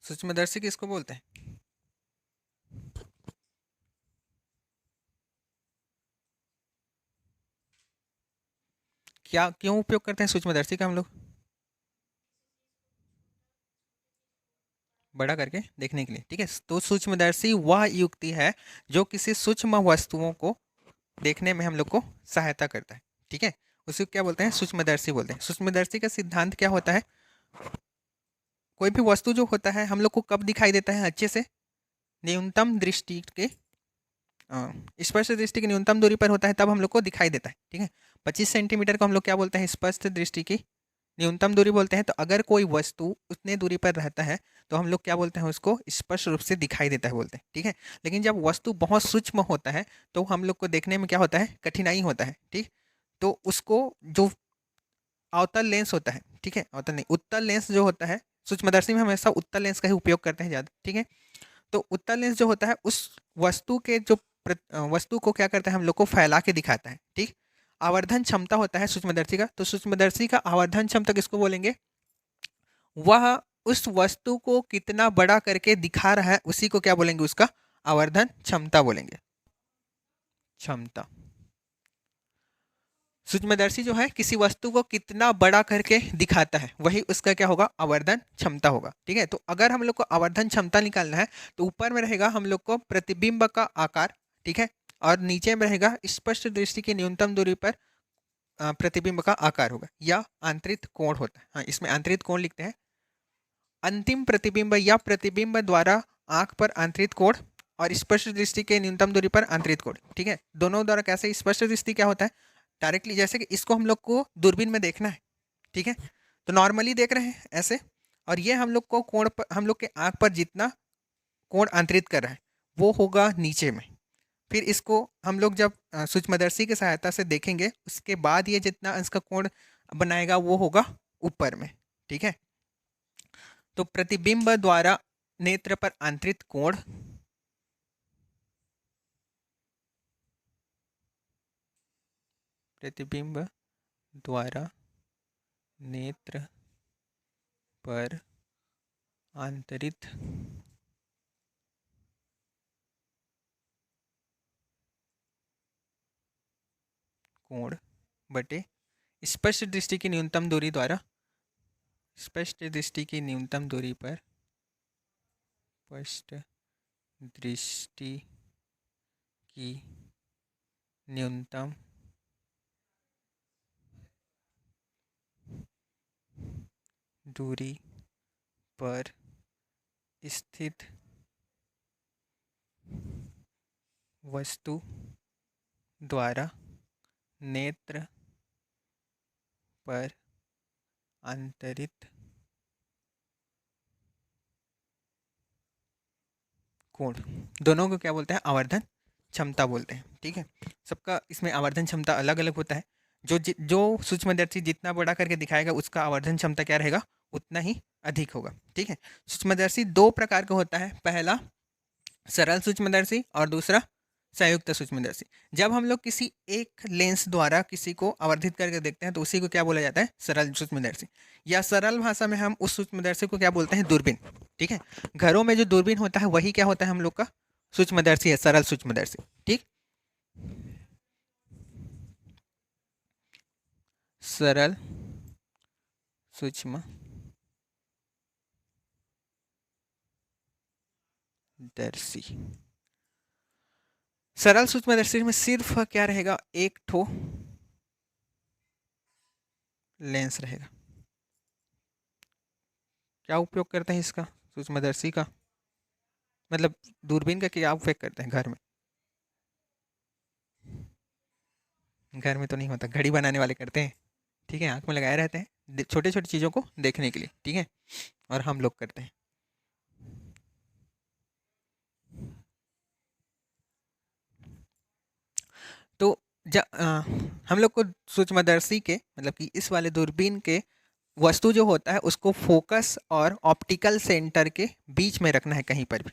सूक्ष्मदर्शी किसको बोलते हैं? क्या क्यों उपयोग करते हैं सूक्ष्मदर्शी का हम लोग? बड़ा करके देखने के लिए, ठीक है। तो सूक्ष्मदर्शी वह युक्ति है जो किसी सूक्ष्म वस्तुओं को देखने में हम लोग को सहायता करता है, ठीक है। उसे क्या बोलते हैं? सूक्ष्मदर्शी बोलते हैं। सूक्ष्मदर्शी का सिद्धांत क्या होता है? कोई भी वस्तु जो होता है हम लोग को कब दिखाई देता है अच्छे से? न्यूनतम दृष्टि के स्पष्ट दृष्टि की न्यूनतम दूरी पर होता है, तब हम लोग को दिखाई देता है, ठीक है। 25 सेंटीमीटर को हम लोग क्या बोलते हैं? स्पष्ट दृष्टि की न्यूनतम दूरी बोलते हैं। तो अगर कोई वस्तु उतने दूरी पर रहता है तो हम लोग क्या बोलते हैं? उसको स्पष्ट रूप से दिखाई देता है बोलते हैं, ठीक है। लेकिन जब वस्तु बहुत सूक्ष्म होता है तो हम लोग को देखने में क्या होता है? कठिनाई होता है, ठीक। तो उसको जो अवतल लेंस होता है, ठीक है, अवतल नहीं, उत्तल लेंस जो होता है, सूक्ष्मदर्शी में हमेशा उत्तल लेंस का ही उपयोग करते हैं ज़्यादा, ठीक है। तो उत्तल लेंस जो होता है उस वस्तु के जो वस्तु को क्या करता है? हम लोग को फैला के दिखाता है, ठीक। आवर्धन क्षमता होता है सूक्ष्मदर्शी का। तो सूक्ष्मदर्शी का आवर्धन क्षमता किसको बोलेंगे? वह उस वस्तु को कितना बड़ा करके दिखा रहा है उसी को क्या बोलेंगे? उसका आवर्धन क्षमता बोलेंगे। क्षमता। सूक्ष्मदर्शी जो है किसी वस्तु को कितना बड़ा करके दिखाता है, वही उसका क्या होगा? आवर्धन क्षमता होगा, ठीक है। तो अगर हम लोग को आवर्धन क्षमता निकालना है तो ऊपर में रहेगा हम लोग को प्रतिबिंब का आकार, ठीक है, और नीचे में रहेगा स्पष्ट दृष्टि की न्यूनतम दूरी पर प्रतिबिंब का आकार होगा, या आंतरिक कोण होता है। हाँ, इसमें आंतरिक कोण लिखते हैं। अंतिम प्रतिबिंब या प्रतिबिंब द्वारा आंख पर आंतरिक कोण और स्पष्ट दृष्टि के न्यूनतम दूरी पर आंतरिक कोण, ठीक है। दोनों द्वारा कैसे? स्पष्ट दृष्टि क्या होता है? डायरेक्टली, जैसे कि इसको हम लोग को दूरबीन में देखना है, ठीक है, तो नॉर्मली देख रहे हैं ऐसे, और ये हम लोग को कोण पर, हम लोग के आंख पर जितना कोण आंतरित कर रहा है वो होगा नीचे में। फिर इसको हम लोग जब सूक्ष्मदर्शी की सहायता से देखेंगे उसके बाद ये जितना इसका कोण बनाएगा वो होगा ऊपर में, ठीक है। तो प्रतिबिंब द्वारा नेत्र पर आंतरित कोण, प्रतिबिंब द्वारा नेत्र पर आंतरित कोण बटे स्पष्ट दृष्टि की न्यूनतम दूरी द्वारा, स्पष्ट दृष्टि की न्यूनतम दूरी पर स्पष्ट दृष्टि की न्यूनतम दूरी पर स्थित वस्तु द्वारा नेत्र पर आंतरित कोण, दोनों को क्या बोलते हैं? आवर्धन क्षमता बोलते हैं, ठीक है। सबका इसमें आवर्धन क्षमता अलग अलग होता है। जो सूक्ष्मदर्शी जितना बड़ा करके दिखाएगा उसका आवर्धन क्षमता क्या रहेगा? उतना ही अधिक होगा, ठीक है। सूक्ष्मदर्शी दो प्रकार का होता है, पहला सरल सूक्ष्मदर्शी और दूसरा संयुक्त सूक्ष्मदर्शी। जब हम लोग किसी एक लेंस द्वारा किसी को आवर्धित करके देखते हैं तो उसी को क्या बोला जाता है? सरल सूक्ष्मदर्शी। या सरल भाषा में हम उस सूक्ष्मदर्शी को क्या बोलते हैं? दूरबीन, ठीक है। घरों में जो दूरबीन होता है वही क्या होता है? हम लोग का सूक्ष्मदर्शी है, सरल सूक्ष्मदर्शी, ठीक। सरल सूक्ष्म दर्शी। सरल सूक्ष्मदर्शी में सिर्फ क्या रहेगा? एक ठो लेंस रहेगा। क्या उपयोग करते हैं इसका? सूक्ष्मदर्शी का मतलब दूरबीन का क्या उपयोग करते हैं घर में? घर में तो नहीं होता, घड़ी बनाने वाले करते हैं, ठीक है, आंख में लगाए रहते हैं छोटे छोटे चीज़ों को देखने के लिए, ठीक है, और हम लोग करते हैं। तो हम लोग को सूक्ष्मदर्शी के मतलब कि इस वाले दूरबीन के वस्तु जो होता है उसको फोकस और ऑप्टिकल सेंटर के बीच में रखना है कहीं पर भी,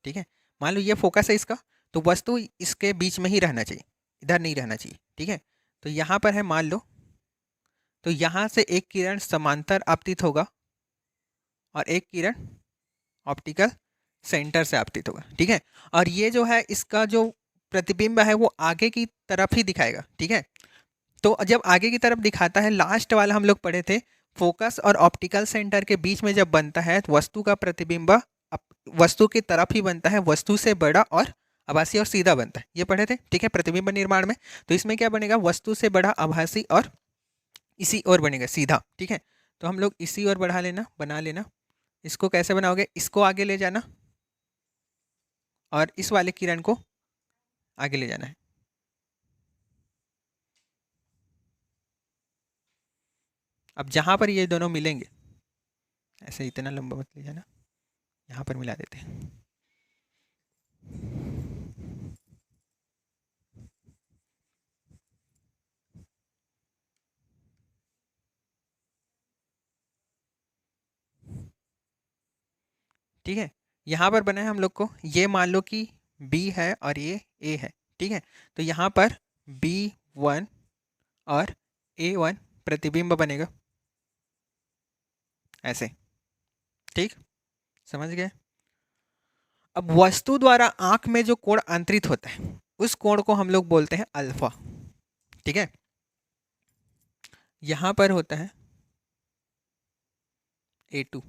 ठीक है। मान लो ये फोकस है इसका, तो वस्तु इसके बीच में ही रहना चाहिए, इधर नहीं रहना चाहिए, ठीक है। तो यहाँ पर है मान लो, तो यहाँ से एक किरण समांतर आपतित होगा और एक किरण ऑप्टिकल सेंटर से आपतित होगा, ठीक है। और ये जो है इसका जो प्रतिबिंब है वो आगे की तरफ ही दिखाएगा, ठीक है। तो जब आगे की तरफ दिखाता है, लास्ट वाला हम लोग पढ़े थे, फोकस और ऑप्टिकल सेंटर के बीच में जब बनता है तो वस्तु का प्रतिबिंब वस्तु की तरफ ही बनता है, वस्तु से बड़ा और आभासी और सीधा बनता है, ये पढ़े थे, ठीक है, प्रतिबिंब निर्माण में। तो इसमें क्या बनेगा, वस्तु से बड़ा, आभासी और इसी ओर बनेगा सीधा, ठीक है। तो हम लोग इसी ओर बढ़ा लेना, बना लेना। इसको कैसे बनाओगे, इसको आगे ले जाना और इस वाले किरण को आगे ले जाना है। अब जहां पर ये दोनों मिलेंगे, ऐसे इतना लंबा मत ले जाना, यहाँ पर मिला देते हैं। ठीक है, यहाँ पर बना है हम लोग को, ये मान लो कि B है और ये A है, ठीक है। तो यहाँ पर B1 और A1 प्रतिबिंब बनेगा ऐसे, ठीक, समझ गए। अब वस्तु द्वारा आंख में जो कोण अंतरित होता है उस कोण को हम लोग बोलते हैं अल्फा, ठीक है। यहां पर होता है A2।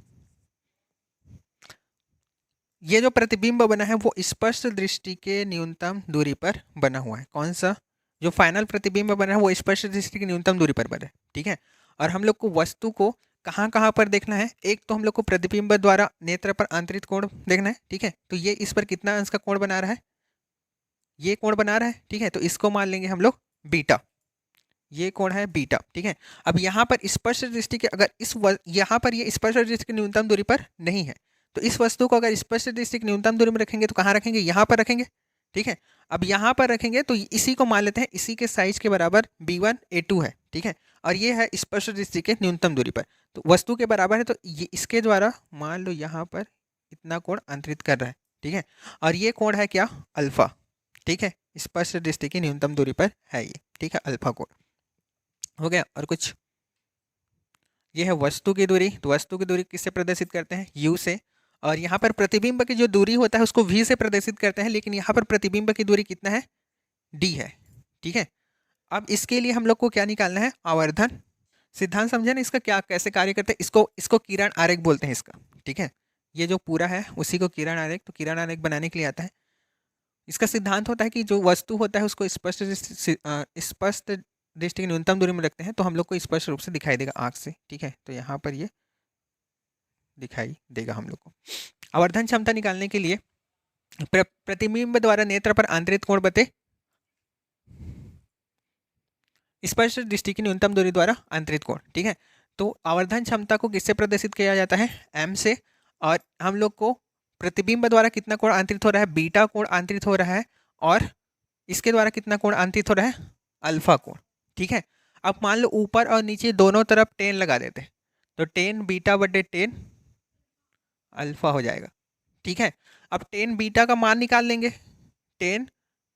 ये जो प्रतिबिंब बना है वो स्पष्ट दृष्टि के न्यूनतम दूरी पर बना हुआ है। कौन सा, जो फाइनल प्रतिबिंब बना है वो स्पष्ट दृष्टि की न्यूनतम दूरी पर बना है, ठीक है। और हम लोग को वस्तु को कहाँ कहाँ पर देखना है, एक तो हम लोग को प्रतिबिंब द्वारा नेत्र पर आंतरिक कोण देखना है, ठीक है। तो ये इस पर कितना अंश का कोण बना रहा है, ये कोण बना रहा है, ठीक है। तो इसको मान लेंगे हम लोग बीटा, ये कोण है बीटा, ठीक है। अब यहाँ पर स्पष्ट दृष्टि के अगर यहाँ पर ये स्पष्ट दृष्टि की न्यूनतम दूरी पर नहीं है, तो इस वस्तु को अगर स्पष्ट दृष्टि की न्यूनतम दूरी में रखेंगे तो कहाँ रखेंगे, यहाँ पर रखेंगे, ठीक है। अब यहाँ पर रखेंगे तो इसी को मान लेते हैं, इसी के साइज के बराबर B1 A2 है, ठीक है। और ये है स्पष्ट दृष्टि के न्यूनतम दूरी पर, तो वस्तु के बराबर है, तो ये इसके द्वारा मान लो यहाँ पर इतना कोण अंतरित कर रहा है, ठीक है। और ये कोण है क्या, अल्फा, ठीक है, स्पष्ट दृष्टि की न्यूनतम दूरी पर है ये, ठीक है, अल्फा कोण हो गया। और कुछ, ये है वस्तु की दूरी, तो वस्तु की दूरी किससे प्रदर्शित करते हैं, U से। और यहाँ पर प्रतिबिंब की जो दूरी होता है उसको V से प्रदर्शित करते हैं, लेकिन यहाँ पर प्रतिबिंब की दूरी कितना है, D है, ठीक है। अब इसके लिए हम लोग को क्या निकालना है, आवर्धन सिद्धांत, समझे ना इसका क्या कैसे कार्य करते हैं, इसको इसको किरण आरेख बोलते हैं इसका, ठीक है। ये जो पूरा है उसी को किरण आरेख, तो किरण आरेख बनाने के लिए आता है। इसका सिद्धांत होता है कि जो वस्तु होता है उसको स्पष्ट दृष्टि की न्यूनतम दूरी में रखते हैं तो हम लोग को स्पष्ट रूप से दिखाई देगा आँख से, ठीक है। तो यहाँ पर ये दिखाई देगा हम लोग को। आवर्धन क्षमता निकालने के लिए प्रतिबिंब द्वारा नेत्र पर आंतरिक कोण बटे स्पष्ट दृष्टि की न्यूनतम दूरी द्वारा आंतरिक कोण, ठीक है। तो आवर्धन क्षमता को किससे प्रदर्शित किया जाता है, M से। और हम लोग को प्रतिबिंब द्वारा कितना कोण आंतरित हो रहा है, बीटा कोण आंतरित हो रहा है, और इसके द्वारा कितना कोण आंतरित हो रहा है, अल्फा कोण, ठीक है। अब मान लो ऊपर और नीचे दोनों तरफ 10 लगा देते हैं, तो 10 बीटा बटे 10 अल्फा हो जाएगा, ठीक है। अब 10 बीटा का मान निकाल लेंगे, 10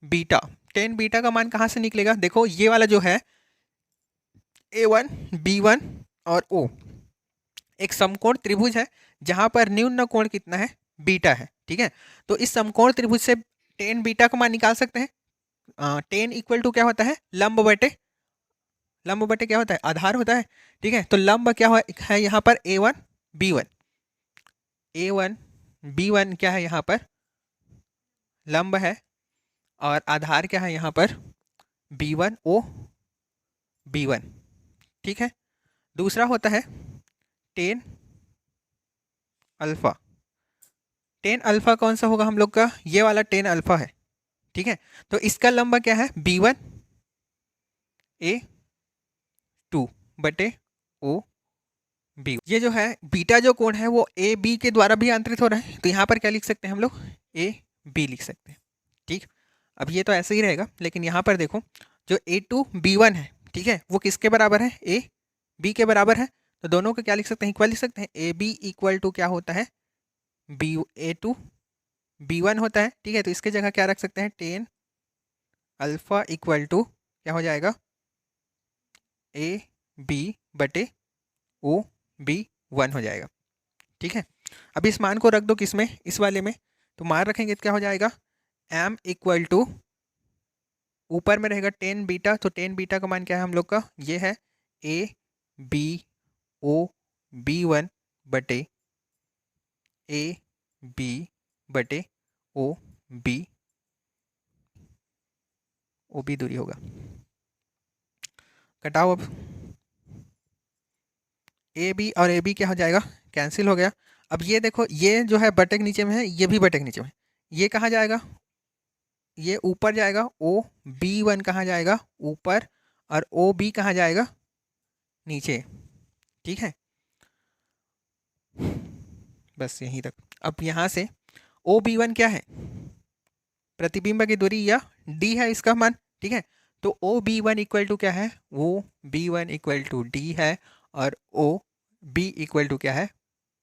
बीटा, 10 बीटा का मान कहाँ से निकलेगा, देखो ये वाला जो है A1 B1 और O एक समकोण त्रिभुज है जहां पर न्यून कोण कितना है, बीटा है, ठीक है। तो इस समकोण त्रिभुज से 10 बीटा का मान निकाल सकते हैं। 10 इक्वल टू क्या होता है, लंब बटे क्या होता है, आधार होता है, ठीक है। तो लंब क्या है यहाँ पर, A1 B1, A1 B1 क्या है यहाँ पर, लंब है, और आधार क्या है यहाँ पर, B1 O B1, ठीक है। दूसरा होता है 10 अल्फा, 10 अल्फा कौन सा होगा हम लोग का, ये वाला 10 अल्फा है, ठीक है। तो इसका लंबा क्या है, B1 A2 बटे O B, ये जो है बीटा जो कोण है वो A B के द्वारा भी आंतरित हो रहा है, तो यहाँ पर क्या लिख सकते हैं हम लोग, A B लिख सकते हैं, ठीक। अब ये तो ऐसे ही रहेगा, लेकिन यहाँ पर देखो जो A2 B1 है, ठीक है, वो किसके बराबर है, A B के बराबर है। तो दोनों को क्या लिख सकते हैं, इक्वल लिख सकते हैं। ए बी इक्वल टू क्या होता है, A2 B1 होता है, ठीक है। तो इसके जगह क्या रख सकते हैं, 10 अल्फा इक्वल टू क्या हो जाएगा, A B बटे O B1 हो जाएगा, ठीक है। अब इस मान को रख दो किसमें, इस वाले में, तो मान रखेंगे तो क्या हो जाएगा, m इक्वल टू ऊपर में रहेगा 10 बीटा, तो 10 बीटा का मान क्या है हम लोग का, ये है a b o b1 बटे a b बटे o b, o b दूरी होगा, कटाओ अब, ए बी और ए बी क्या हो जाएगा, कैंसिल हो गया। अब ये देखो, ये जो है बटे के नीचे में है, ये भी बटे के नीचे में, ये कहाँ जाएगा, ये ऊपर जाएगा, ओ बी वन कहाँ जाएगा, ऊपर, और ओ बी कहाँ जाएगा, नीचे। ठीक है, बस यहीं तक। अब यहाँ से ओ बी वन क्या है, प्रतिबिंब की दूरी या डी है इसका मान। ठीक है, तो O B one equal to क्या है, वो B one equal to D है, और ओ बी इक्वल टू क्या है,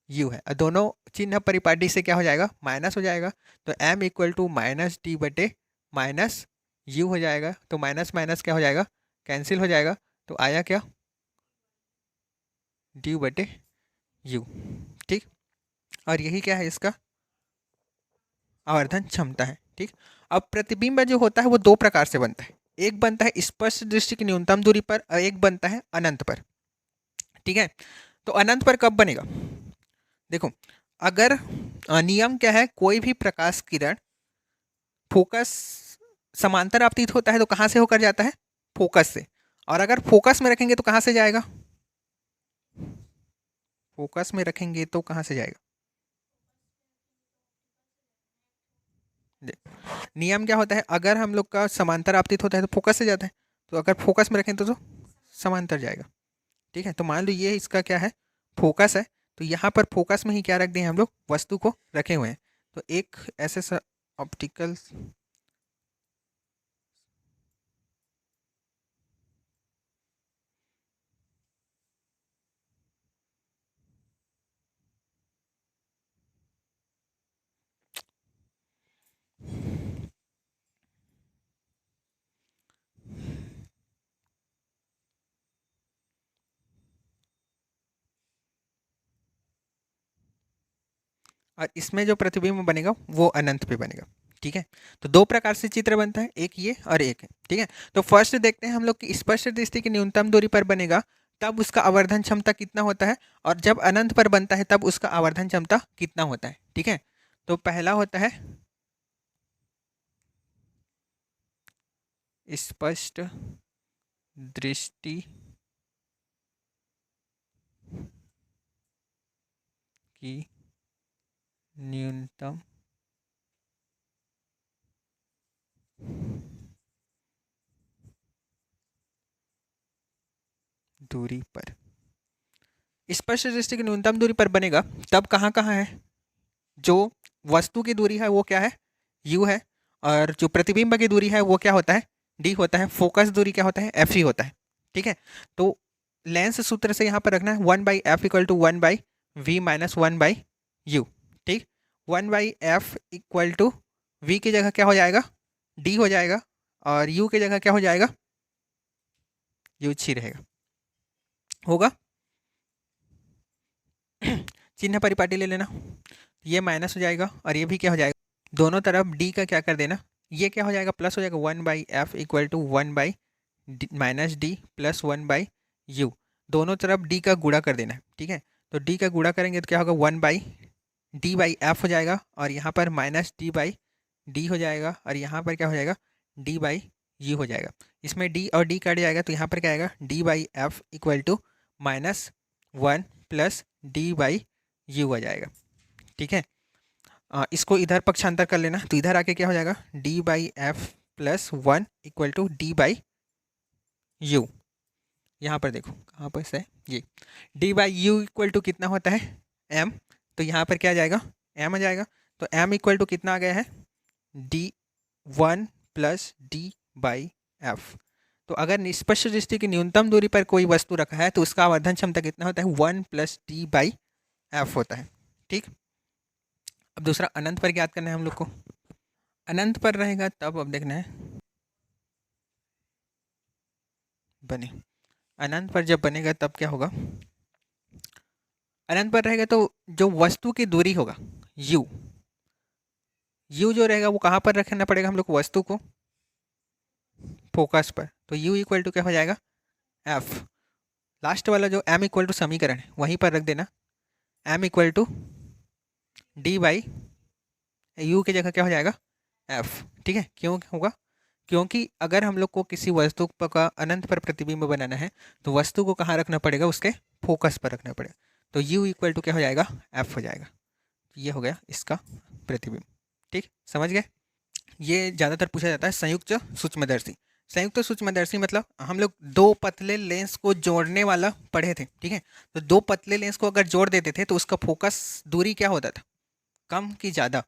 यू है। और दोनों चिन्ह परिपाटी से क्या हो जाएगा, माइनस हो जाएगा, तो m equal to minus D बटे माइनस यू हो जाएगा। तो माइनस माइनस क्या हो जाएगा, कैंसिल हो जाएगा, तो आया क्या, डी बटे यू। ठीक, और यही क्या है इसका आवर्धन क्षमता है। ठीक, अब प्रतिबिंब जो होता है वो दो प्रकार से बनता है, एक बनता है स्पष्ट दृष्टि की न्यूनतम दूरी पर, और एक बनता है अनंत पर। ठीक है, तो अनंत पर कब बनेगा, देखो, अगर नियम क्या है, कोई भी प्रकाश किरण फोकस समांतर आपतित होता है तो कहाँ से होकर जाता है, फोकस से, और अगर फोकस में रखेंगे तो कहाँ से जाएगा, फोकस में रखेंगे तो कहाँ से जाएगा, नियम क्या होता है, अगर हम लोग का समांतर आपतित होता है तो फोकस से जाता है, तो अगर फोकस में रखें तो समांतर जाएगा। ठीक है, तो मान लो ये इसका क्या है, फोकस है, तो यहाँ पर फोकस में ही क्या रख दिए हम लोग, वस्तु को रखे हुए हैं। तो एक ऐसे ऑप्टिकल और इसमें जो प्रतिबिंब बनेगा वो अनंत पे बनेगा। ठीक है, तो दो प्रकार से चित्र बनता है, एक ये और एक है। ठीक है, तो फर्स्ट देखते हैं हम लोग कि स्पष्ट दृष्टि की न्यूनतम दूरी पर बनेगा तब उसका आवर्धन क्षमता कितना होता है, और जब अनंत पर बनता है तब उसका आवर्धन क्षमता कितना होता है। ठीक है, तो पहला होता है स्पष्ट दृष्टि की न्यूनतम दूरी पर, स्पष्ट दृष्टि की न्यूनतम दूरी पर बनेगा तब कहाँ कहाँ है, जो वस्तु की दूरी है वो क्या है, u है, और जो प्रतिबिंब की दूरी है वो क्या होता है, d होता है, फोकस दूरी क्या होता है, f ही होता है। ठीक है, तो लेंस सूत्र से यहाँ पर रखना है 1/f equal to 1/v minus 1/u। ठीक, 1/f इक्वल टू v की जगह क्या हो जाएगा, d हो जाएगा, और u की जगह क्या हो जाएगा, u ही रहेगा, होगा। चिन्ह परिपाटी ले लेना, ये माइनस हो जाएगा और ये भी क्या हो जाएगा, दोनों तरफ d का क्या कर देना, ये क्या हो जाएगा, प्लस हो जाएगा, 1/f equal to 1/ minus D plus 1/u, दोनों तरफ d का गुणा कर देना है। ठीक है, तो d का गुणा करेंगे तो क्या होगा, 1/d/f हो जाएगा, और यहाँ पर माइनस d/d हो जाएगा, और यहाँ पर क्या हो जाएगा, d/u हो जाएगा। इसमें d और d कट जाएगा तो यहाँ पर क्या आएगा, d/f equal to -1 plus d/u हो जाएगा। ठीक है, इसको इधर पक्षांतर कर लेना, तो इधर आके क्या हो जाएगा, d/f plus 1 equal to d/u। यहाँ पर देखो कहाँ पर है ये, d/u इक्वल टू कितना होता है, m, तो यहाँ पर क्या आ जाएगा, m आ जाएगा, तो m इक्वल टू कितना आ गया है, d1 प्लस d/f। तो अगर निष्पक्ष दृष्टि की न्यूनतम दूरी पर कोई वस्तु रखा है तो उसका आवर्धन क्षमता कितना होता है, 1 प्लस d/f होता है। ठीक, अब दूसरा अनंत पर ज्ञात करना है हम लोग को, अनंत पर रहेगा तब अब देखना है, बने, अनंत पर जब बनेगा तब क्या होगा, अनंत पर रहेगा तो जो वस्तु की दूरी होगा यू, यू जो रहेगा वो कहाँ पर रखना पड़ेगा हम लोग को, वस्तु को फोकस पर। तो यू इक्वल टू क्या हो जाएगा, एफ। लास्ट वाला जो एम इक्वल टू समीकरण है वहीं पर रख देना, M equal to D by U की जगह क्या हो जाएगा, एफ। ठीक है, क्यों होगा, क्योंकि अगर हम लोग को किसी वस्तु का अनंत पर प्रतिबिंब बनाना है तो वस्तु को कहाँ रखना पड़ेगा, उसके फोकस पर रखना पड़ेगा। तो यू इक्वल टू क्या हो जाएगा, एफ हो जाएगा। ये हो गया इसका प्रतिबिंब। ठीक, समझ गए। ये ज़्यादातर पूछा जाता है संयुक्त सूक्ष्मदर्शी। संयुक्त सूक्ष्मदर्शी मतलब हम लोग दो पतले लेंस को जोड़ने वाला पढ़े थे। ठीक है, तो दो पतले लेंस को अगर जोड़ देते थे तो उसका फोकस दूरी क्या होता था, कम की ज़्यादा,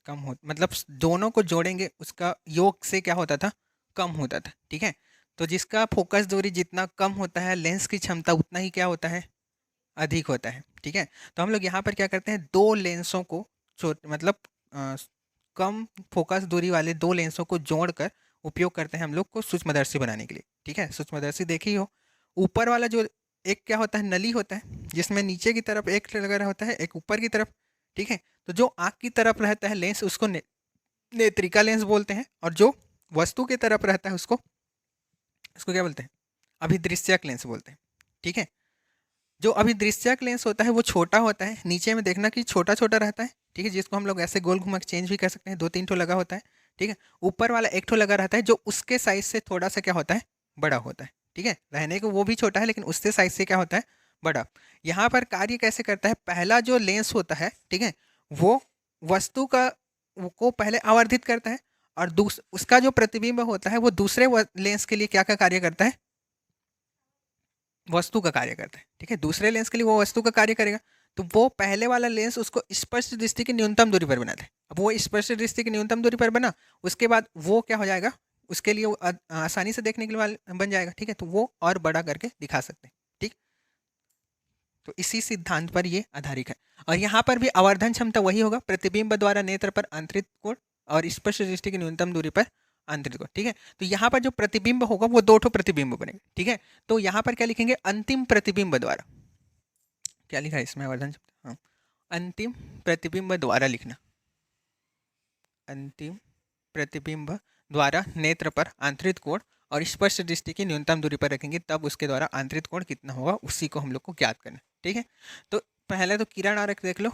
कम हो, मतलब दोनों को जोड़ेंगे उसका योग से क्या होता था, कम होता था। ठीक है, तो जिसका फोकस दूरी जितना कम होता है लेंस की क्षमता उतना ही क्या होता है, अधिक होता है। ठीक है, तो हम लोग यहाँ पर क्या करते हैं, दो लेंसों को मतलब अ, कम फोकस दूरी वाले दो लेंसों को जोड़कर उपयोग करते हैं हम लोग को सूक्ष्मदर्शी बनाने के लिए। ठीक है, सूक्ष्मदर्शी देखी हो, ऊपर वाला जो एक क्या होता है, नली होता है जिसमें नीचे की तरफ एक लगा रहा होता है, एक ऊपर की तरफ। ठीक है, तो जो आँख की तरफ रहता है लेंस उसको नेत्रिका लेंस बोलते हैं, और जो वस्तु की तरफ रहता है उसको उसको क्या बोलते हैं, अभिदृश्यक लेंस बोलते हैं। ठीक है, जो अभिदृश्यक लेंस होता है वो छोटा होता है, नीचे में देखना कि छोटा छोटा रहता है। ठीक है, जिसको हम लोग ऐसे गोल घुमा के चेंज भी कर सकते हैं, दो तीन ठो लगा होता है। ठीक है, ऊपर वाला एक ठो लगा रहता है जो उसके साइज से थोड़ा सा क्या होता है, बड़ा होता है। ठीक है, रहने को वो भी छोटा है लेकिन उससे साइज से क्या होता है, बड़ा। यहाँ पर कार्य कैसे करता है, पहला जो लेंस होता है, ठीक है, वो वस्तु का को पहले आवर्धित करता है, और उसका जो प्रतिबिंब होता है वो दूसरे लेंस के लिए क्या क्या कार्य करता है, वस्तु का कार्य करता है। ठीक है, दूसरे लेंस के लिए वो वस्तु का कार्य करेगा। तो वो पहले वाला लेंस उसको स्पर्श दृष्टि की न्यूनतम दूरी पर बनाता है। अब वो स्पर्श दृष्टि की न्यूनतम दूरी पर बना, उसके बाद वो क्या हो जाएगा, उसके लिए वो आसानी से देखने के लिए बन जाएगा। ठीक है, तो वो और बड़ा करके दिखा सकते हैं। ठीक, तो इसी सिद्धांत पर ये आधारित है। और यहाँ पर भी आवर्धन क्षमता वही होगा, प्रतिबिंब द्वारा नेत्र पर अंतरित कोण और स्पर्श दृष्टि की न्यूनतम दूरी पर अंतरित कोण। ठीक है, तो यहाँ पर जो प्रतिबिंब होगा वो दो ठो प्रतिबिंब बनेंगे। ठीक है, तो यहाँ पर क्या लिखेंगे, अंतिम प्रतिबिंब द्वारा, क्या लिखा है इसमें आवर्धन क्षमता, हाँ, अंतिम प्रतिबिंब द्वारा लिखना, अंतिम प्रतिबिंब द्वारा नेत्र पर आंतरिक कोण और स्पर्श दृष्टि की न्यूनतम दूरी पर रखेंगे, तब उसके द्वारा आंतरिक कोण कितना होगा उसी को हम लोग को ज्ञात करना। ठीक है, तो पहले तो किरण आरेख देख लो।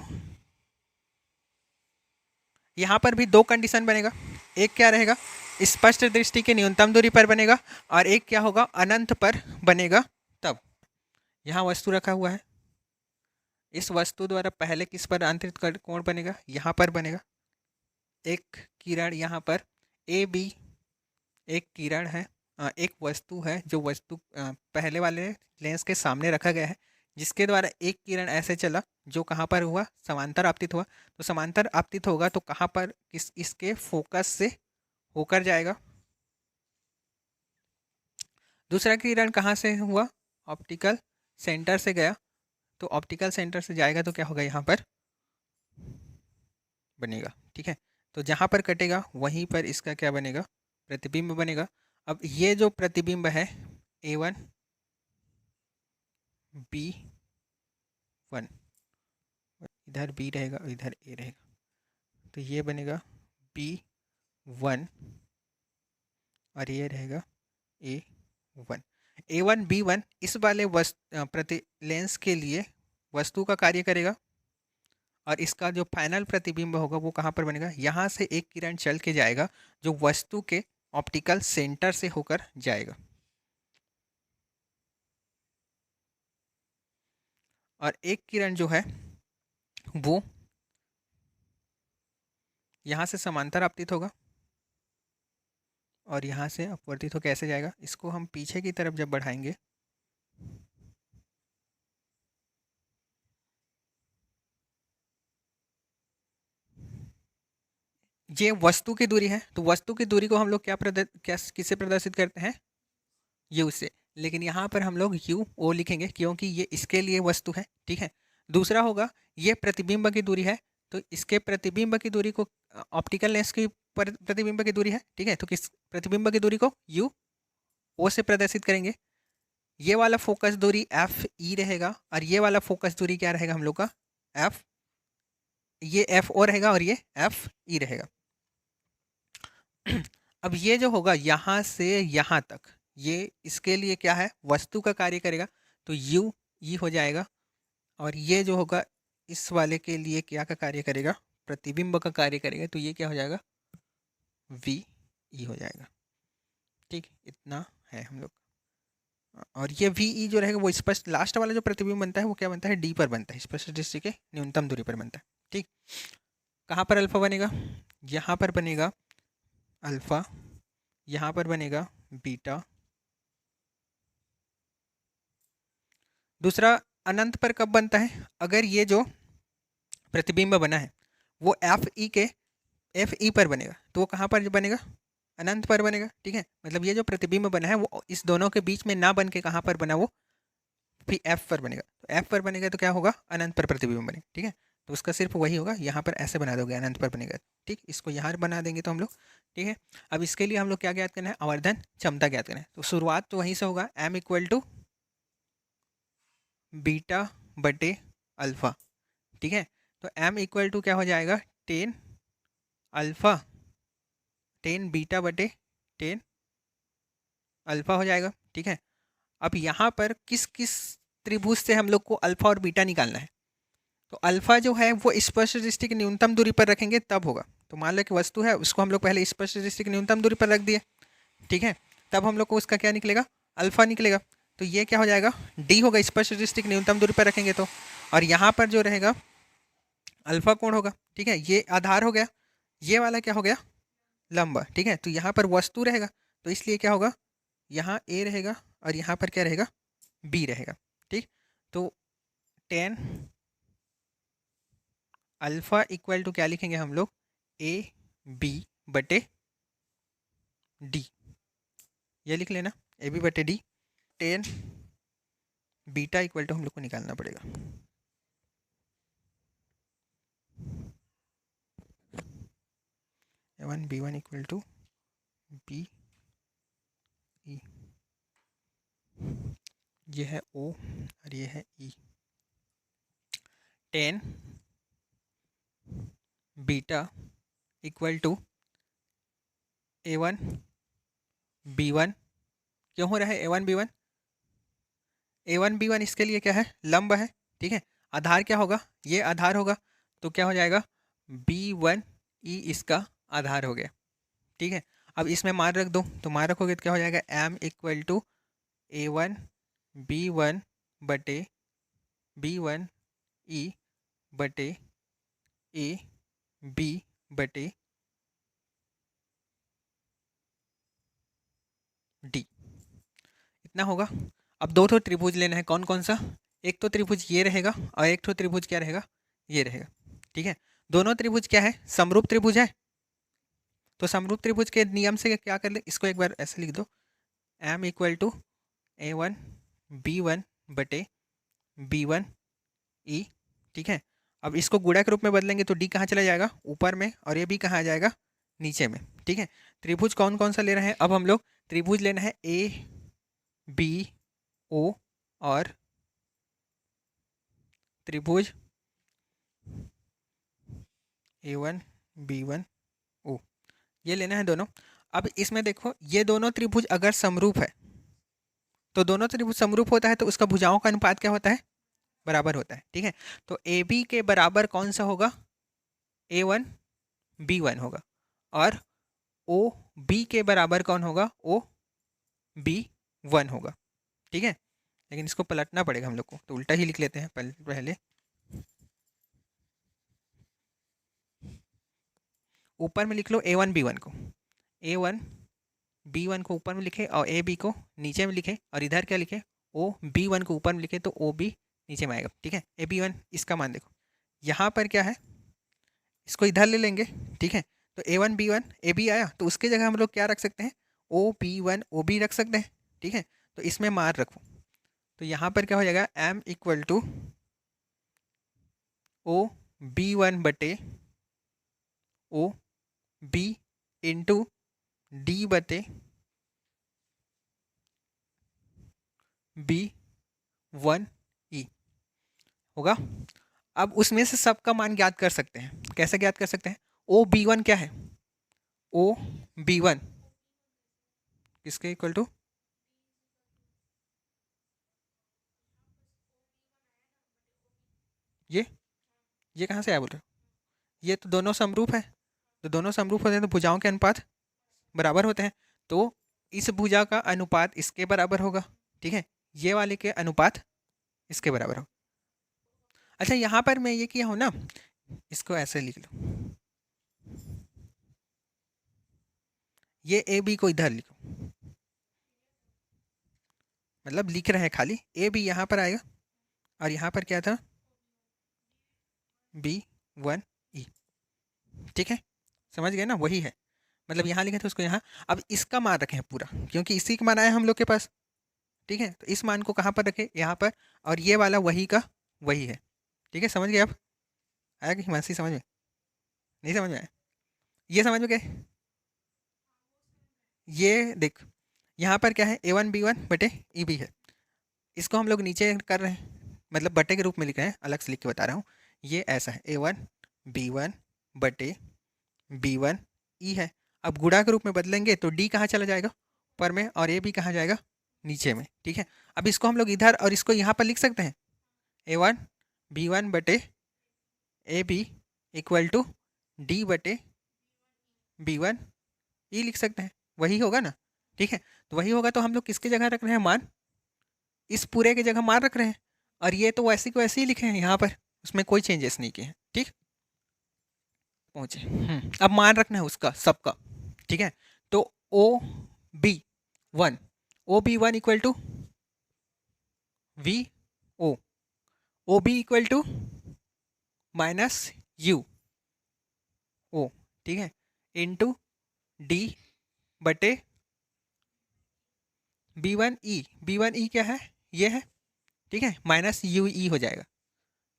यहाँ पर भी दो कंडीशन बनेगा, एक क्या रहेगा, स्पष्ट दृष्टि की न्यूनतम दूरी पर बनेगा, और एक क्या होगा, अनंत पर बनेगा। तब यहाँ वस्तु रखा हुआ है, इस वस्तु द्वारा पहले किस पर आंतरिक कोण बनेगा, यहाँ पर बनेगा। एक किरण यहाँ पर ए बी, एक किरण है, एक वस्तु है, जो वस्तु पहले वाले लेंस के सामने रखा गया है, जिसके द्वारा एक किरण ऐसे चला जो कहाँ पर हुआ, समांतर आपतित हुआ। तो समांतर आपतित होगा तो कहाँ पर, किस इसके फोकस से होकर जाएगा। दूसरा किरण कहाँ से हुआ, ऑप्टिकल सेंटर से गया, तो ऑप्टिकल सेंटर से जाएगा तो क्या होगा, यहाँ पर बनेगा। ठीक है, तो जहाँ पर कटेगा वहीं पर इसका क्या बनेगा, प्रतिबिंब बनेगा। अब ये जो प्रतिबिंब है A1 B1, इधर B रहेगा और इधर A रहेगा, तो ये बनेगा B1 और ये रहेगा A1। A1 B1 इस वाले प्रति लेंस के लिए वस्तु का कार्य करेगा, और इसका जो फाइनल प्रतिबिंब होगा वो कहाँ पर बनेगा, यहाँ से एक किरण चल के जाएगा जो वस्तु के ऑप्टिकल सेंटर से होकर जाएगा, और एक किरण जो है वो यहाँ से समांतर आपतित होगा और यहाँ से अपवर्तित होकर कैसे जाएगा, इसको हम पीछे की तरफ जब बढ़ाएंगे ये वस्तु की दूरी है, तो वस्तु की दूरी को हम लोग क्या किससे प्रदर्शित करते हैं, यू से। लेकिन यहाँ पर हम लोग यू ओ लिखेंगे क्योंकि ये इसके लिए वस्तु है। ठीक है, दूसरा होगा ये प्रतिबिंब की दूरी है, तो इसके प्रतिबिंब की दूरी को ऑप्टिकल लेंस की प्रतिबिंब की दूरी है। ठीक है, तो किस प्रतिबिंब की दूरी को यू ओ से प्रदर्शित करेंगे। ये वाला फोकस दूरी एफ ई रहेगा और ये वाला फोकस दूरी क्या रहेगा हम लोग का एफ, ये एफ ओ रहेगा और ये एफ ई रहेगा। अब ये जो होगा यहाँ से यहाँ तक, ये इसके लिए क्या है वस्तु का कार्य करेगा, तो यू ई हो जाएगा। और ये जो होगा इस वाले के लिए क्या का कार्य करेगा, प्रतिबिंब का कार्य करेगा, तो ये क्या हो जाएगा वी ई हो जाएगा। ठीक, इतना है हम लोग। और ये वी ई जो रहेगा वो स्पष्ट लास्ट वाला जो प्रतिबिंब बनता है वो क्या बनता है डी पर बनता है, स्पष्ट दृष्टि के न्यूनतम दूरी पर बनता है। ठीक, कहाँ पर अल्फा बनेगा, यहाँ पर बनेगा अल्फा, यहाँ पर बनेगा बीटा। दूसरा अनंत पर कब बनता है, अगर ये जो प्रतिबिंब बना है वो एफ ई पर बनेगा, तो वो कहाँ पर बनेगा अनंत पर बनेगा। ठीक है, मतलब ये जो प्रतिबिंब बना है वो इस दोनों के बीच में ना बन के कहाँ पर बना, वो फिर एफ पर बनेगा। तो एफ पर बनेगा तो क्या होगा अनंत पर प्रतिबिंब बनेगा। ठीक है, तो उसका सिर्फ वही होगा, यहाँ पर ऐसे बना दोगे अनंत पर बनेगा। ठीक, इसको यहाँ बना देंगे तो हम लोग। ठीक है, अब इसके लिए हम लोग क्या ज्ञात करना है, आवर्धन क्षमता ज्ञात करना है। तो शुरुआत तो वहीं से होगा, एम इक्वल टू बीटा बटे अल्फा। ठीक है, तो एम इक्वल टू क्या हो जाएगा 10 अल्फा 10 बीटा बटे 10 अल्फा हो जाएगा। ठीक है, अब यहाँ पर किस किस त्रिभुज से हम लोग को अल्फा और बीटा निकालना है, तो अल्फा जो है वो स्पर्श दृष्टि की न्यूनतम दूरी पर रखेंगे तब होगा। तो मान लो कि वस्तु है उसको हम लोग पहले स्पर्श दृष्टि की न्यूनतम दूरी पर रख दिए। ठीक है, तब हम लोग को उसका क्या निकलेगा अल्फा निकलेगा। तो ये क्या हो जाएगा डी होगा, स्पर्श दृष्टि की न्यूनतम दूरी पर रखेंगे तो। और यहाँ पर जो रहेगा अल्फा कोण होगा। ठीक है, ये आधार हो गया, ये वाला क्या हो गया लंबा। ठीक है, तो यहाँ पर वस्तु रहेगा, तो इसलिए क्या होगा यहाँ ए रहेगा और यहाँ पर क्या रहेगा बी रहेगा। ठीक, तो 10 अल्फा इक्वल टू क्या लिखेंगे हम लोग ए बी बटे डी, ये लिख लेना ए बी बटे डी। 10 बीटा इक्वल टू हम लोग को निकालना पड़ेगा, one B one equal to B E, ये है ओ और ये है E. 10 beta equal to A one B one, क्यों हो रहा है ए वन बी वन इसके लिए क्या है लंब है। ठीक है, आधार क्या होगा ये आधार होगा, तो क्या हो जाएगा बी वन ई इसका आधार हो गया। ठीक है, अब इसमें मान रख दो, तो मान रखोगे तो क्या हो जाएगा M equal to A one B one बटे बी वन ई बटे ए बी बटे डी, इतना होगा। अब दो ठो त्रिभुज लेना है, कौन कौन सा, एक तो त्रिभुज ये रहेगा और एक तो त्रिभुज क्या रहेगा ये रहेगा। ठीक है, दोनों त्रिभुज क्या है समरूप त्रिभुज है, तो समरूप त्रिभुज के नियम से क्या कर ले, इसको एक बार ऐसे लिख दो M equal to A one B one बटे बी वन ई। ठीक है, अब इसको गुणा के रूप में बदलेंगे तो डी कहाँ चला जाएगा ऊपर में और ये बी कहाँ आ जाएगा नीचे में। ठीक है, त्रिभुज कौन कौन सा ले रहे हैं, अब हम लोग त्रिभुज लेना है ए बी ओ और त्रिभुज ए वन बी वन ओ, ये लेना है दोनों। अब इसमें देखो ये दोनों त्रिभुज अगर समरूप है, तो दोनों त्रिभुज समरूप होता है तो उसका भुजाओं का अनुपात क्या होता है बराबर होता है। ठीक है, तो ए बी के बराबर कौन सा होगा ए वन बी वन होगा, और ओ बी के बराबर कौन होगा ओ बी वन होगा। ठीक है, लेकिन इसको पलटना पड़ेगा हम लोग को, तो उल्टा ही लिख लेते हैं पहले ऊपर में लिख लो ए वन बी वन को, ए वन बी वन को ऊपर में लिखे और ए बी को नीचे में लिखे, और इधर क्या लिखे ओ बी वन को ऊपर में लिखे तो ओ बी नीचे में आएगा। ठीक है, ए बी वन इसका मान देखो, यहाँ पर क्या है इसको इधर ले लेंगे। ठीक है, तो A one B one A B आया, तो उसकी जगह हम लोग क्या रख सकते हैं O B one O B रख सकते हैं। ठीक है, तो इसमें मार रखो, तो यहाँ पर क्या हो जाएगा M equal to O B one बटे ओ बी इंटू डी बटे B1E होगा। अब उसमें से सबका मान ज्ञात कर सकते हैं। कैसे ज्ञात कर सकते हैं? OB1 क्या है? OB1 किसके इक्वल टू? ये कहाँ से आया बोल रहे हो? ये तो दोनों समरूप है। तो दोनों समरूप होते हैं तो भुजाओं के अनुपात बराबर होते हैं। तो इस भुजा का अनुपात इसके बराबर होगा, ठीक है, ये वाले के अनुपात इसके बराबर होगा। अच्छा, यहाँ पर मैं ये किया हूँ ना, इसको ऐसे लिख लो, ये ए बी को इधर लिखो, मतलब लिख रहे हैं खाली, ए बी यहाँ पर आएगा और यहाँ पर क्या था? B1E, ठीक है, समझ गए ना? वही है, मतलब यहाँ लिखे थे उसको यहाँ। अब इसका मान रखे हैं पूरा, क्योंकि इसी का मान आया हम लोग के पास, ठीक है, तो इस मान को कहाँ पर रखे? यहाँ पर, और ये वाला वही का वही है, ठीक है, समझ गए आप? आया कि हिमांशी समझ में? नहीं समझ में आया? ये समझ में गए? ये देख, यहाँ पर क्या है? A1B1/EB है। इसको हम लोग नीचे कर रहे हैं, मतलब बटे के रूप में लिख रहे हैं, अलग से लिख के बता रहा हूँ। ये ऐसा है, A1B1/B1E है। अब गुणा के रूप में बदलेंगे तो D कहाँ चला जाएगा? ऊपर में, और A भी कहाँ जाएगा? नीचे में, ठीक है। अब इसको हम लोग इधर और इसको यहाँ पर लिख सकते हैं, A1B1/AB इक्वल टू D/B1E लिख सकते हैं, वही होगा ना, ठीक है। तो वही होगा, तो हम लोग किसकी जगह रख रहे हैं मान? इस पूरे की जगह मान रख रहे हैं, और ये तो वैसे को वैसे ही लिखे हैं यहाँ पर, उसमें कोई चेंजेस नहीं किए हैं, ठीक। पहुंचे, अब मान रखना है उसका सबका, ठीक है। तो OB1 equal to VO, OB equal to -UO, ठीक है, इंटू D/B1E क्या है? ये है, ठीक है, -UE हो जाएगा,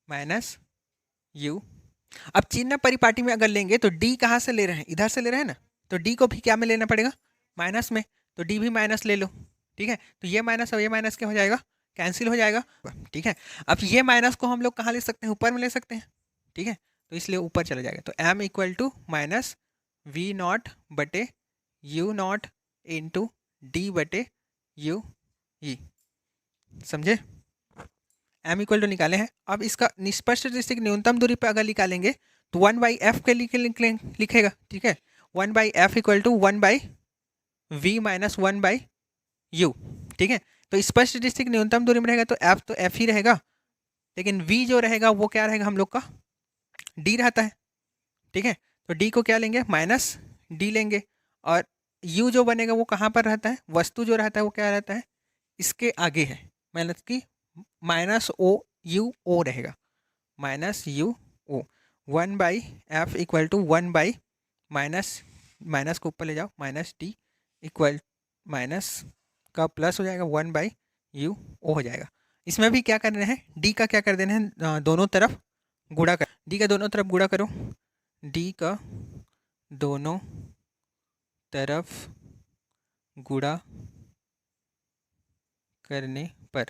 -U। अब चिन्ह परिपाटी में अगर लेंगे तो D कहाँ से ले रहे हैं? इधर से ले रहे हैं ना, तो D को भी क्या में लेना पड़ेगा? माइनस में, तो D भी माइनस ले लो, ठीक है। तो ये माइनस और ये माइनस क्या हो जाएगा? कैंसिल हो जाएगा, ठीक है। अब ये माइनस को हम लोग कहाँ ले सकते हैं? ऊपर में ले सकते हैं, ठीक है, तो इसलिए ऊपर चला जाएगा। तो M equal to -V0/U0 into D/UE, समझे? M इक्वल टू निकाले हैं। अब इसका निष्पक्ष दृष्टि की न्यूनतम दूरी पर अगर निकालेंगे तो 1/f के लिखेगा, ठीक है, 1/f equal to 1/v minus 1/u, ठीक है। तो स्पष्ट दृष्टि की न्यूनतम दूरी में रहेगा तो f ही रहेगा, लेकिन v जो रहेगा वो क्या रहेगा हम लोग का? d रहता है, ठीक है। तो d को क्या लेंगे? -d लेंगे, और u जो बनेगा वो कहाँ पर रहता है? वस्तु जो रहता है वो क्या रहता है? इसके आगे है, मतलब कि -OUO रहेगा, -UO। 1/f equal to 1/ minus को ऊपर ले जाओ, -d इक्वल माइनस का प्लस हो जाएगा, 1/UO हो जाएगा। इसमें भी क्या कर रहे हैं? d का क्या कर देना है? दोनों तरफ गुणा कर, d का दोनों तरफ गुणा करो, d का दोनों तरफ गुणा करने पर,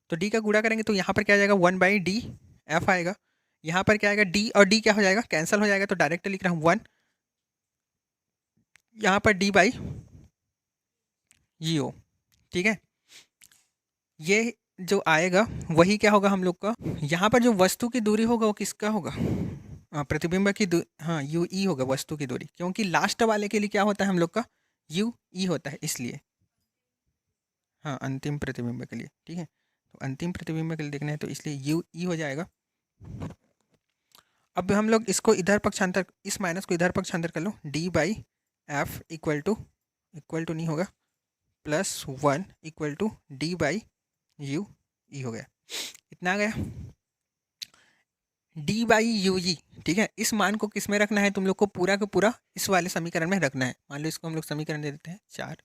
तो d का गुणा करेंगे तो यहाँ पर क्या आ जाएगा? 1/d/f आएगा। यहाँ पर क्या आएगा? d और d क्या हो जाएगा? कैंसिल हो जाएगा, तो डायरेक्ट लिख रहा हूँ 1, यहाँ पर d/GO, ठीक है। ये जो आएगा वही क्या होगा हम लोग का? यहाँ पर जो वस्तु की दूरी होगा वो किसका होगा? प्रतिबिंब की हाँ, UE होगा वस्तु की दूरी, क्योंकि लास्ट वाले के लिए क्या होता है हम लोग का? UE होता है, इसलिए। हाँ, अंतिम प्रतिबिंब के लिए, ठीक है, तो अंतिम प्रतिबिंब के लिए देखना है तो इसलिए UE हो जाएगा। अब हम लोग इसको इधर पक्षांतर, इस माइनस को इधर पक्षांतर कर लो, d/f इक्वल टू नहीं होगा, +1 इक्वल टू d/UE हो गया। इतना आ गया, d/UE, ठीक है। इस मान को किस में रखना है तुम लोग को? पूरा का पूरा इस वाले समीकरण में रखना है। मान लो इसको हम लोग समीकरण दे देते हैं 4,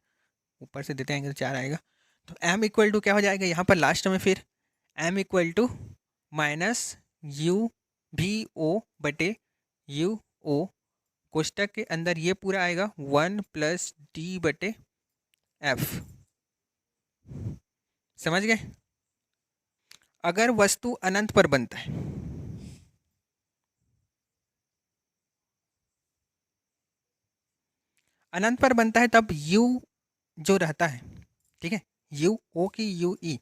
ऊपर से देते हैं तो 4 आएगा। तो m इक्वल टू क्या हो जाएगा यहाँ पर लास्ट में? फिर m इक्वल टू -UVO/UO, कोष्टक के अंदर ये पूरा आएगा 1 + d/f, समझ गए? अगर वस्तु अनंत पर बनता है, अनंत पर बनता है तब u जो रहता है, ठीक है, यू ओ की यू ई,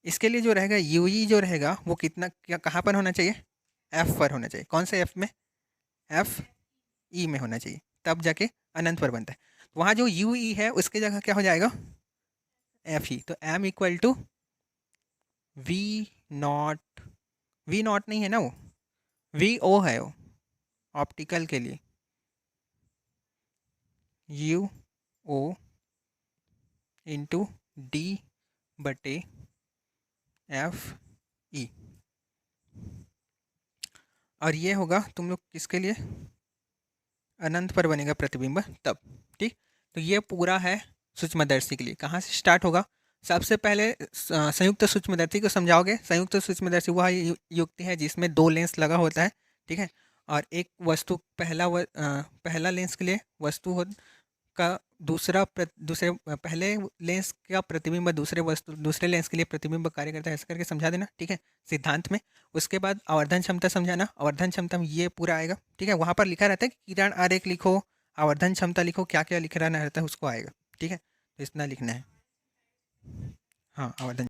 इसके लिए जो रहेगा यू ई जो रहेगा वो कितना क्या कहाँ पर होना चाहिए? एफ पर होना चाहिए। कौन से एफ में? एफ ई में होना चाहिए, तब जाके अनंत पर बनता है। वहाँ जो यू ई है उसकी जगह क्या हो जाएगा? F E. तो M equal to V not, V not नहीं है ना, वो वी ओ है, वो ऑप्टिकल के लिए यू ओ इंटू डी बटे एफ ई। और ये होगा तुम लोग किसके लिए? अनंत पर बनेगा प्रतिबिंब तब, ठीक। तो ये पूरा है सूक्ष्मदर्शी के लिए। कहाँ से स्टार्ट होगा? सबसे पहले संयुक्त सूक्ष्मदर्शी को समझाओगे। संयुक्त सूक्ष्मदर्शी वह युक्ति है जिसमें दो लेंस लगा होता है, ठीक है, और एक वस्तु पहला लेंस के लिए वस्तु का दूसरे पहले लेंस का प्रतिबिंब दूसरे लेंस के लिए प्रतिबिंब कार्य करता है, ऐसा करके समझा देना, ठीक है, सिद्धांत में। उसके बाद आवर्धन क्षमता समझाना। आवर्धन क्षमता में ये पूरा आएगा, ठीक है, वहाँ पर लिखा रहता है कि किरण आरेख लिखो, आवर्धन क्षमता लिखो, क्या क्या लिख रहना रहता है उसको आएगा, ठीक है, तो इतना लिखना है। हाँ, आवर्धन